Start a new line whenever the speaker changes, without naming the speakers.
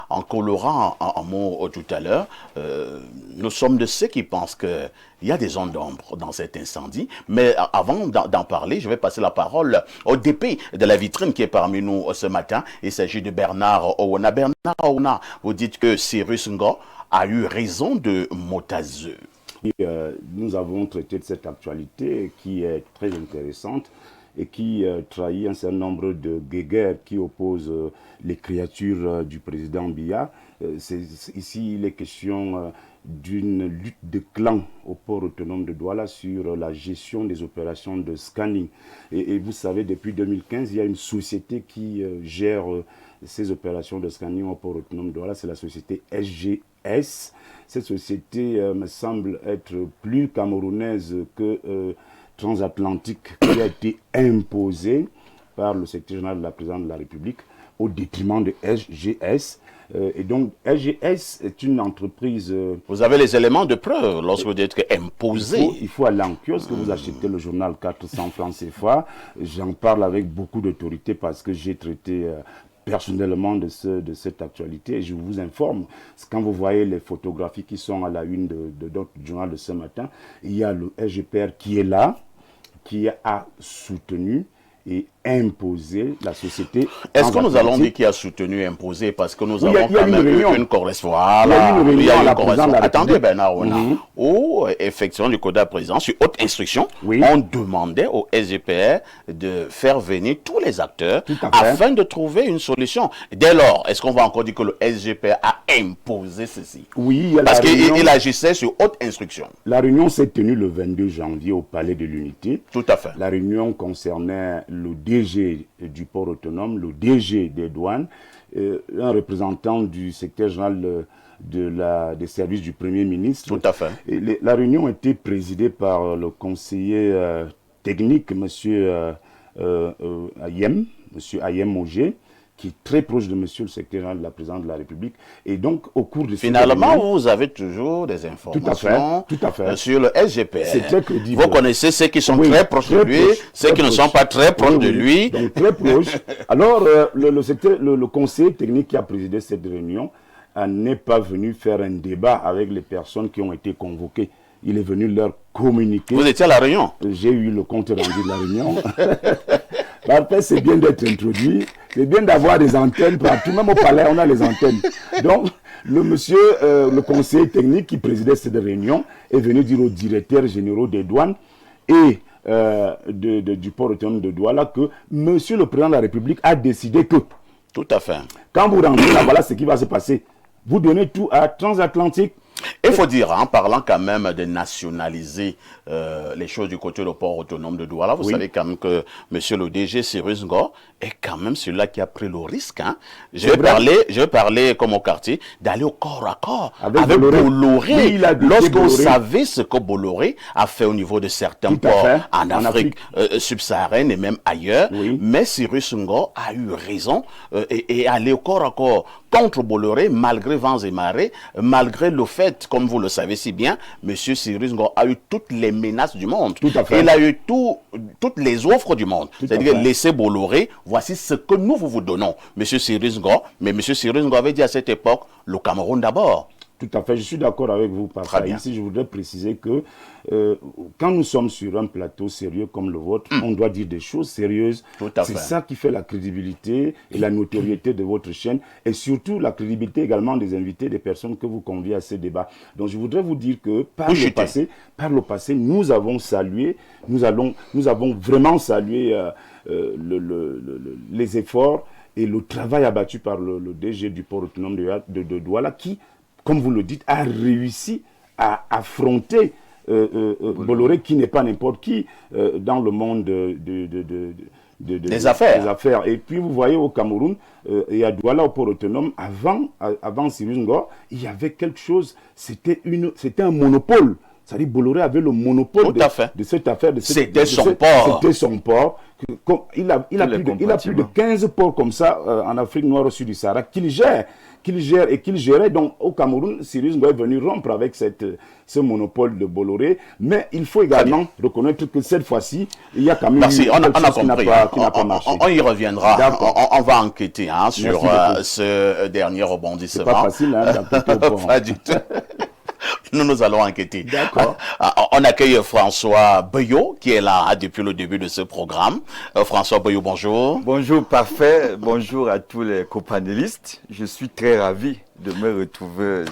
en colorant un mot tout à l'heure, nous sommes de ceux qui pensent qu'il y a des zones d'ombre dans cet incendie. Mais avant d'en parler, je vais passer la parole au DP de la vitrine qui est parmi nous ce matin. Il s'agit de Bernard Owona. Bernard Owona, vous dites que Cyrus Ngo a eu raison de Motazeux.
Nous avons traité de cette actualité qui est très intéressante et qui trahit un certain nombre de guéguerres qui opposent les créatures du président Biya. Ici, il est question d'une lutte de clans au port autonome de Douala sur la gestion des opérations de scanning. Et vous savez, depuis 2015, il y a une société qui gère ces opérations de scanning au port autonome de Douala, c'est la société SGS. Cette société me semble être plus camerounaise que transatlantique, qui a été imposée par le secrétaire général de la présidence de la République au détriment de SGS. Et donc, SGS est une entreprise...
Vous avez les éléments de preuve lorsque vous dites que imposé.
Il faut aller en kiosque, vous achetez le journal 400 francs CFA. J'en parle avec beaucoup d'autorité parce que j'ai traité personnellement de cette actualité. Et je vous informe, quand vous voyez les photographies qui sont à la une de notre journal de ce matin, il y a le SGPR qui est là, qui a soutenu et imposé la société.
Est-ce que nous allons dire qui a soutenu et imposé parce que nous avons quand même eu une correspondance.
Il y a eu une réunion.
Attendez, Bernard Owona, où effectivement du code de la présidence, sur haute instruction, on demandait au SGPR de faire venir tous les acteurs afin de trouver une solution. Dès lors, est-ce qu'on va encore dire que le SGPR a imposé ceci?
Oui,
parce qu'il agissait sur haute instruction.
La réunion s'est tenue le 22 janvier au Palais de l'Unité.
Tout à fait.
La réunion concernait le DG du port autonome, le DG des douanes, un représentant du secrétaire général des services du Premier ministre.
Tout à fait.
Et la réunion a été présidée par le conseiller technique, M. Ayem Mogé, qui est très proche de monsieur le secrétaire général de la présidence de la République. Et donc, au cours de
finalement, vous avez toujours des informations
tout à fait.
Sur le SGPR.
C'est très crédible.
Vous connaissez ceux qui sont très proches de lui, ceux qui ne sont pas très proches de lui.
Donc, très proches. Alors, le conseiller technique qui a présidé cette réunion n'est pas venu faire un débat avec les personnes qui ont été convoquées. Il est venu leur communiquer.
Vous étiez à la réunion?
J'ai eu le compte rendu de la réunion. Après, c'est bien d'être introduit. C'est bien d'avoir des antennes partout. Même au palais, on a les antennes. Donc, le conseiller technique qui présidait cette réunion est venu dire aux directeurs généraux des douanes et du port autonome de Douala que monsieur le président de la République a décidé que...
Tout à fait.
Quand vous rentrez là, voilà ce qui va se passer. Vous donnez tout à Transatlantique.
Il faut dire, en parlant quand même de nationaliser les choses du côté du port autonome de Douala, vous savez quand même que monsieur le DG Cyrus Ngo est quand même celui-là qui a pris le risque. Je vais parler comme au quartier, d'aller au corps à corps avec Bolloré. Lorsque vous savez ce que Bolloré a fait au niveau de certains ports en Afrique subsaharienne et même ailleurs, mais Cyrus Ngo a eu raison et aller au corps à corps contre Bolloré, malgré vents et marées, malgré le fait, comme vous le savez si bien, M. Cyrus Ngo a eu toutes les menaces du monde.
Tout à fait.
Il a eu toutes les offres du monde. C'est-à-dire, laissez Bolloré, voici ce que nous vous donnons. M. Cyrus Ngo, mais M. Cyrus Ngo avait dit à cette époque, le Cameroun d'abord.
Tout à fait, je suis d'accord avec vous par ça. Ici, je voudrais préciser que quand nous sommes sur un plateau sérieux comme le vôtre, on doit dire des choses sérieuses. C'est ça qui fait la crédibilité et la notoriété de votre chaîne et surtout la crédibilité également des invités, des personnes que vous conviez à ces débats. Donc, je voudrais vous dire que par le passé, nous avons salué, nous avons vraiment salué les efforts et le travail abattu par le DG du port autonome de Douala qui, comme vous le dites, a réussi à affronter Bolloré, qui n'est pas n'importe qui dans le monde
des affaires.
Et puis, vous voyez, au Cameroun, et à Douala, au port autonome, avant Cyrus Ngo, il y avait quelque chose, c'était un monopole. C'est-à-dire Bolloré avait le monopole de cette affaire.
C'était son port.
C'était son port. Il a plus de 15 ports comme ça en Afrique noire au sud du Sahara qu'il gère et qu'il gérait. Donc au Cameroun, Cyrus Ngoy est venu rompre avec ce monopole de Bolloré. Mais il faut également reconnaître que cette fois-ci, il y a quand même
quelque chose qui n'a
pas marché.
On y reviendra. On va enquêter sur ce dernier rebondissement.
C'est pas facile d'enquêter au port.
Pas du tout. Nous allons enquêter.
D'accord.
On accueille François Bayot, qui est là depuis le début de ce programme. François Bayot, bonjour.
Bonjour, parfait. Bonjour à tous les copanélistes. Je suis très ravi de me retrouver